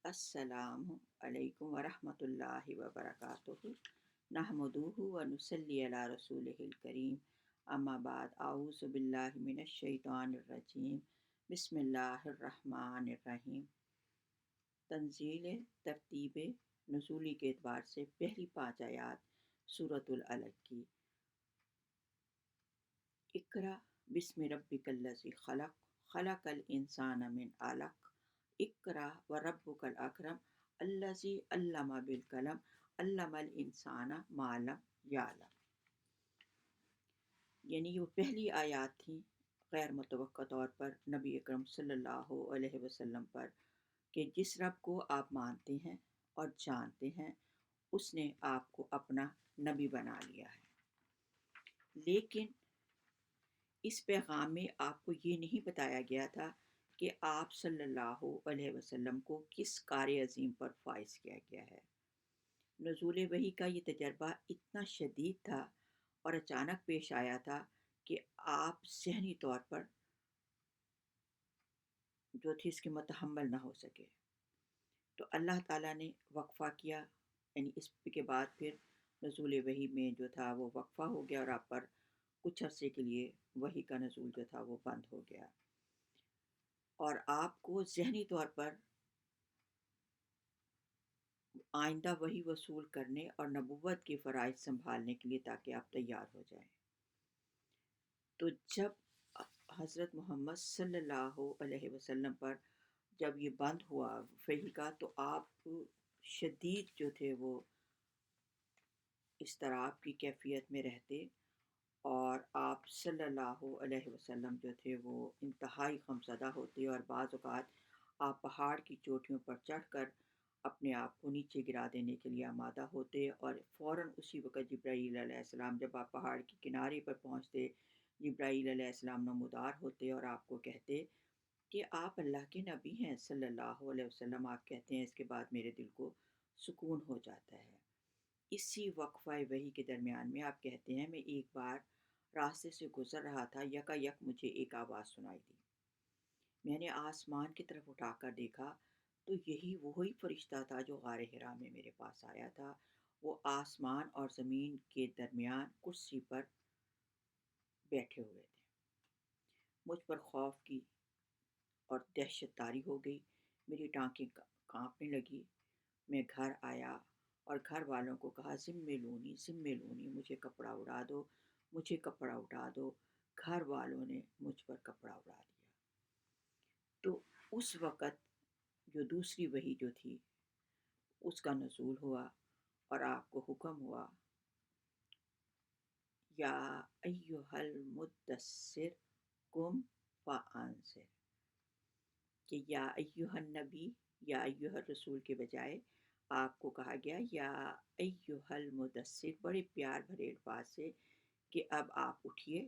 السلام علیکم ورحمۃ اللہ وبرکاتہ نحمدہ و نصلی علی رسولہ الکریم اما بعد اعوذ باللہ من الشیطان الرجیم بسم اللہ الرحمن الرحیم۔ تنزیل ترتیب نزولی کے اعتبار سے پہلی 5 آیات سورۃ العلق کی۔ اقرأ بسم ربک الذی خلق خلق الانسان من علق اقرأ وربک الاکرم الذی علم بالقلم علم الانسان ما لم یعلم۔ یعنی وہ پہلی آیات تھیں غیر متوقع طور پر نبی اکرم صلی اللہ علیہ وسلم پر کہ جس رب کو آپ مانتے ہیں اور جانتے ہیں اس نے آپ کو اپنا نبی بنا لیا ہے، لیکن اس پیغام میں آپ کو یہ نہیں بتایا گیا تھا کہ آپ صلی اللہ علیہ وسلم کو کس کار عظیم پر فائز کیا گیا ہے۔ نزول وحی کا یہ تجربہ اتنا شدید تھا اور اچانک پیش آیا تھا کہ آپ ذہنی طور پر جو تھی اس کے متحمل نہ ہو سکے، تو اللہ تعالیٰ نے وقفہ کیا، یعنی اس کے بعد پھر نزول وحی میں جو تھا وہ وقفہ ہو گیا اور آپ پر کچھ عرصے کے لیے وحی کا نزول جو تھا وہ بند ہو گیا، اور آپ کو ذہنی طور پر آئندہ وحی وصول کرنے اور نبوت کے فرائض سنبھالنے کے لیے تاکہ آپ تیار ہو جائیں۔ تو جب حضرت محمد صلی اللہ علیہ وسلم پر جب یہ بند ہوا وحی کا، تو آپ شدید جو تھے وہ اضطراب کی کیفیت میں رہتے، اور آپ صلی اللہ علیہ وسلم جو تھے وہ انتہائی غمزدہ ہوتے، اور بعض اوقات آپ پہاڑ کی چوٹیوں پر چڑھ کر اپنے آپ کو نیچے گرا دینے کے لیے آمادہ ہوتے، اور فوراً اسی وقت جبرائیل علیہ السلام جب آپ پہاڑ کے کنارے پر پہنچتے، جبرائیل علیہ السلام نمودار ہوتے اور آپ کو کہتے کہ آپ اللہ کے نبی ہیں صلی اللہ علیہ وسلم۔ آپ کہتے ہیں اس کے بعد میرے دل کو سکون ہو جاتا ہے۔ اسی وقفہ وحی کے درمیان میں آپ کہتے ہیں میں ایک بار راستے سے گزر رہا تھا، یکا یک مجھے ایک آواز سنائی دی، میں نے آسمان کی طرف اٹھا کر دیکھا تو یہی وہی فرشتہ تھا جو غار حرا میں میرے پاس آیا تھا۔ وہ آسمان اور زمین کے درمیان کرسی پر بیٹھے ہوئے تھے۔ مجھ پر خوف کی اور دہشت طاری ہو گئی، میری ٹانکیں کانپنے لگی۔ میں گھر آیا اور گھر والوں کو کہا ذمے لونی مجھے کپڑا اڑا دو، مجھے کپڑا اٹھا دو۔ گھر والوں نے مجھ پر کپڑا اڑا دیا۔ تو اس وقت جو دوسری وحی جو تھی اس کا نزول ہوا اور آپ کو حکم ہوا یا ایھا المدثر قم فانذر، کہ یا ایھا النبی یا ایھا الرسول کے بجائے آپ کو کہا گیا یا ایھا المدثر، بڑے پیار بھرے الفاظ سے کہ اب آپ اٹھیے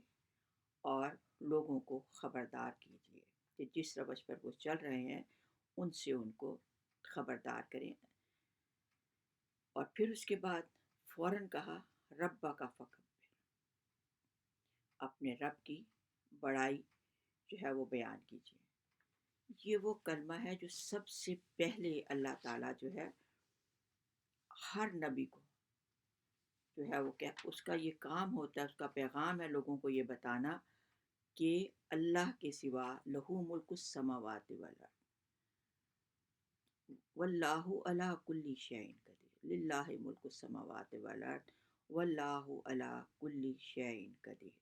اور لوگوں کو خبردار کیجیے کہ جس روش پر وہ چل رہے ہیں ان سے ان کو خبردار کریں۔ اور پھر اس کے بعد فوراً کہا ربک کا فکبر، اپنے رب کی بڑائی جو ہے وہ بیان کیجیے۔ یہ وہ کلمہ ہے جو سب سے پہلے اللہ تعالیٰ جو ہے ہر نبی کو جو ہے وہ اس کا یہ کام ہوتا ہے، اس کا پیغام ہے لوگوں کو یہ بتانا کہ اللہ کے سوا لہو ملک السماوات والارض واللہ علی کل شیء قدیر، للہ ملک السماوات والارض واللہ علی کل شیء قدیر۔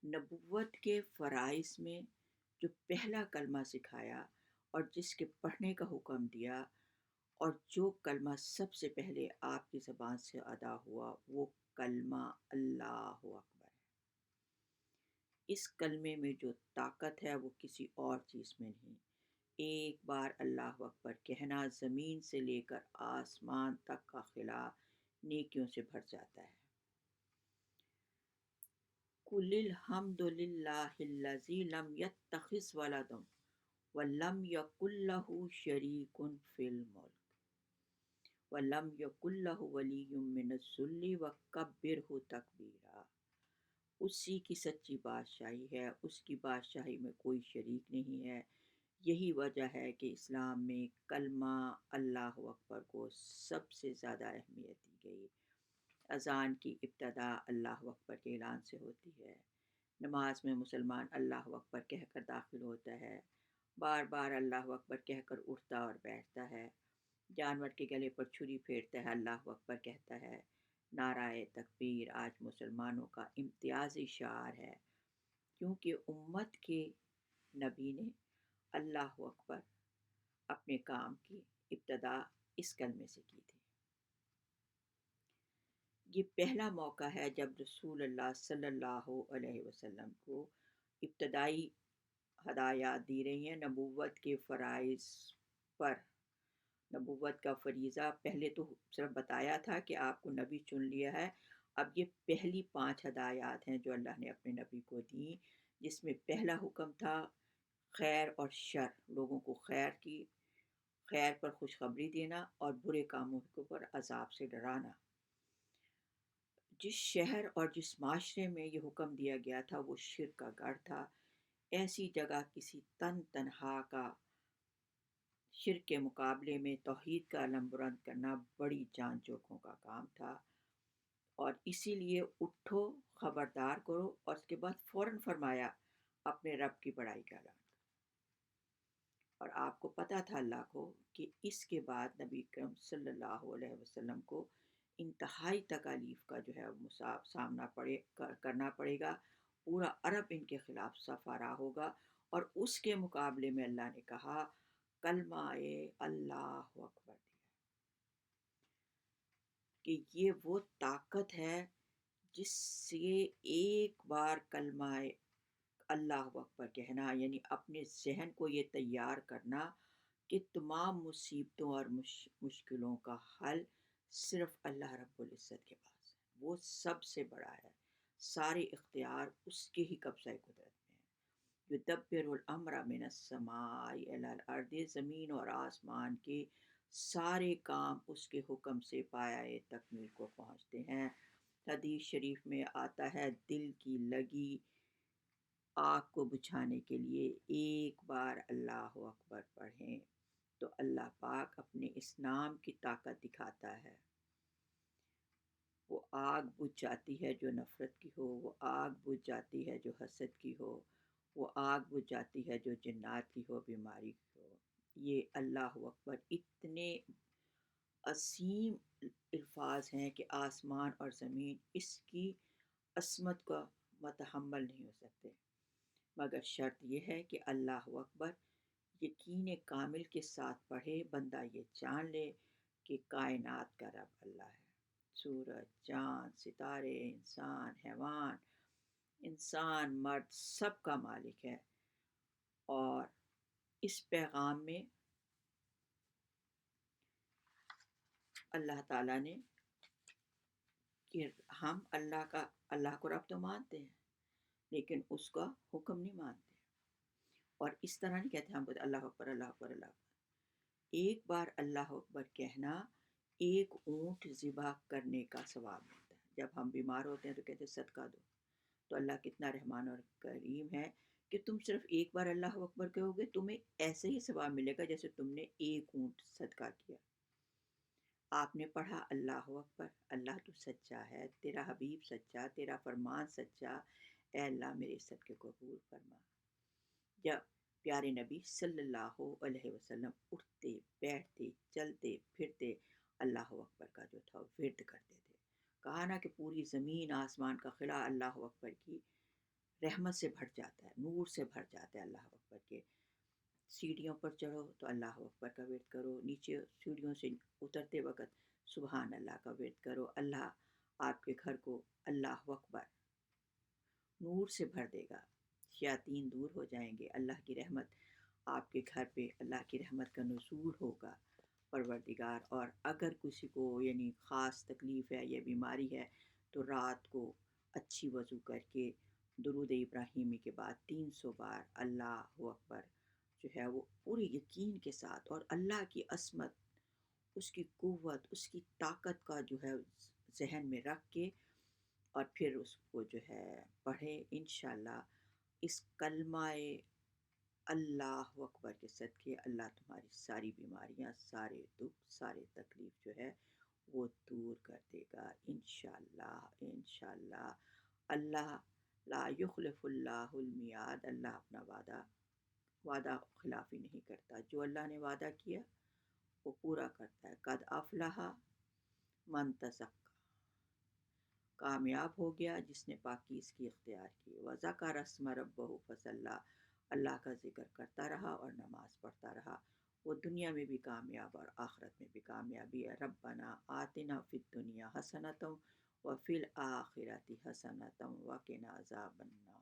نبوت کے فرائض میں جو پہلا کلمہ سکھایا اور جس کے پڑھنے کا حکم دیا، اور جو کلمہ سب سے پہلے آپ کی زبان سے ادا ہوا وہ کلمہ اللہ اکبر ہے۔ اس کلمے میں جو طاقت ہے وہ کسی اور چیز میں نہیں۔ ایک بار اللہ اکبر کہنا زمین سے لے کر آسمان تک کا خلا نیکیوں سے بھر جاتا ہے۔ قل الحمد للہ الذی لم یتخذ ولدا ولم یکن لہ شریک فی الملک ولم یکن لہ ولی من الذل وکبرہ تکبیرا۔ اسی کی سچی بادشاہی ہے، اس کی بادشاہی میں کوئی شریک نہیں ہے، یہی وجہ ہے کہ اسلام میں کلمہ اللہ اکبر کو سب سے زیادہ اہمیت دی گئی۔ اذان کی ابتدا اللہ اکبر کے اعلان سے ہوتی ہے۔ نماز میں مسلمان اللہ اکبر کہہ کر داخل ہوتا ہے، بار بار اللہ اکبر کہہ کر اٹھتا اور بیٹھتا ہے۔ جانور کے گلے پر چھری پھیرتا ہے، اللہ اکبر کہتا ہے۔ نعرہ تکبیر آج مسلمانوں کا امتیازی شعار ہے، کیونکہ امت کے نبی نے اللہ اکبر اپنے کام کی ابتدا اس کلمے سے کی تھی۔ یہ پہلا موقع ہے جب رسول اللہ صلی اللہ علیہ وسلم کو ابتدائی ہدایات دی رہی ہیں نبوت کے فرائض پر۔ نبوت کا فریضہ پہلے تو صرف بتایا تھا کہ آپ کو نبی چن لیا ہے، اب یہ پہلی 5 ہدایات ہیں جو اللہ نے اپنے نبی کو دیں، جس میں پہلا حکم تھا خیر اور شر، لوگوں کو خیر پر خوشخبری دینا اور برے کاموں پر عذاب سے ڈرانا۔ جس شہر اور جس معاشرے میں یہ حکم دیا گیا تھا وہ شرک کا گڑھ تھا۔ ایسی جگہ کسی تنہا کا شرک کے مقابلے میں توحید کا علم بلند کرنا بڑی جان جوکھوں کا کام تھا، اور اسی لیے اٹھو خبردار کرو، اور اس کے بعد فوراً فرمایا اپنے رب کی بڑائی کا اعلان۔ اور آپ کو پتہ تھا اللہ کو کہ اس کے بعد نبی کرم صلی اللہ علیہ وسلم کو انتہائی تکالیف کا جو ہے سامنا کرنا پڑے گا، پورا عرب ان کے خلاف سفارا ہوگا، اور اس کے مقابلے میں اللہ نے کہا کلمہ اللہ اکبر دیا، کہ یہ وہ طاقت ہے جس سے ایک بار کلمہ اللہ اکبر کہنا، یعنی اپنے ذہن کو یہ تیار کرنا کہ تمام مصیبتوں اور مشکلوں کا حل صرف اللہ رب العزت کے پاس ہے، وہ سب سے بڑا ہے، سارے اختیار اس کے ہی قبضہ قدرت میں ہے۔ یدبر الامر من السماء الی الارض، زمین اور آسمان کے سارے کام اس کے حکم سے پایہ تکمیل کو پہنچتے ہیں۔ حدیث شریف میں آتا ہے دل کی لگی آگ کو بجھانے کے لیے ایک بار اللہ اکبر پڑھیں تو اللہ پاک اپنے اس نام کی طاقت دکھاتا ہے۔ وہ آگ بجھ جاتی ہے جو نفرت کی ہو، وہ آگ بجھ جاتی ہے جو حسد کی ہو، وہ آگ بجھ جاتی ہے جو جنات کی ہو، بیماری کی ہو۔ یہ اللہ اکبر اتنے عظیم الفاظ ہیں کہ آسمان اور زمین اس کی عظمت کا متحمل نہیں ہو سکتے، مگر شرط یہ ہے کہ اللہ اکبر یقین کامل کے ساتھ پڑھے، بندہ یہ جان لے کہ کائنات کا رب اللہ ہے، سورج، چاند، ستارے، حیوان، انسان مرد سب کا مالک ہے۔ اور اس پیغام میں اللہ تعالیٰ نے کہ ہم اللہ کو رب تو مانتے ہیں لیکن اس کا حکم نہیں مانتے، اور اس طرح نہیں کہتے ہم اللہ اکبر اللہ اکبر اللہ اکبر۔ ایک بار اللہ اکبر کہنا ایک اونٹ ذبح کرنے کا ثواب ملتا ہے۔ جب ہم بیمار ہوتے ہیں تو کہتے ہیں صدقہ دو، تو اللہ کتنا رحمان اور کریم ہے کہ تم صرف ایک بار اللہ اکبر کہو گے، تمہیں ایسے ہی ثواب ملے گا جیسے تم نے ایک اونٹ صدقہ کیا۔ آپ نے پڑھا اللہ اکبر، اللہ تو سچا ہے، تیرا حبیب سچا، تیرا فرمان سچا، اے اللہ میرے صدقے کو قبول فرما۔ جب پیارے نبی صلی اللہ علیہ وسلم اٹھتے بیٹھتے چلتے پھرتے اللہ اکبر کا جو تھا ورد کرتے تھے، کہا نا کہ پوری زمین آسمان کا خلا اللہ اکبر کی رحمت سے بھر جاتا ہے، نور سے بھر جاتا ہے اللہ اکبر کے۔ سیڑھیوں پر چڑھو تو اللہ اکبر کا ورد کرو، نیچے سیڑھیوں سے اترتے وقت سبحان اللہ کا ورد کرو، اللہ آپ کے گھر کو اللہ اکبر نور سے بھر دے گا، شیاطین دور ہو جائیں گے، اللہ کی رحمت آپ کے گھر پہ، اللہ کی رحمت کا نزول ہوگا پروردگار۔ اور اگر کسی کو یعنی خاص تکلیف ہے یا بیماری ہے تو رات کو اچھی وضو کر کے درود ابراہیمی کے بعد 300 بار اللہ اکبر جو ہے وہ پورے یقین کے ساتھ اور اللہ کی عظمت، اس کی قوت، اس کی طاقت کا جو ہے ذہن میں رکھ کے، اور پھر اس کو جو ہے پڑھیں، انشاءاللہ اس کلمہ اللہ اکبر کے صدقے اللہ تمہاری ساری بیماریاں، سارے دکھ، سارے تکلیف جو ہے وہ دور کر دے گا انشاءاللہ انشاءاللہ۔ اللہ لا یخلف اللہ المیعاد، اللہ اپنا وعدہ خلافی نہیں کرتا، جو اللہ نے وعدہ کیا وہ پورا کرتا ہے۔ قد افلح من تزکا، کامیاب ہو گیا جس نے پاکیزگی اختیار کی، وذکر اسم ربہ فصلی، اللہ کا ذکر کرتا رہا اور نماز پڑھتا رہا، وہ دنیا میں بھی کامیاب اور آخرت میں بھی کامیابی ہے۔ ربنا آتنا فی الدنیا حسنۃ وفی الآخرۃ حسنۃ وقنا عذاب النار۔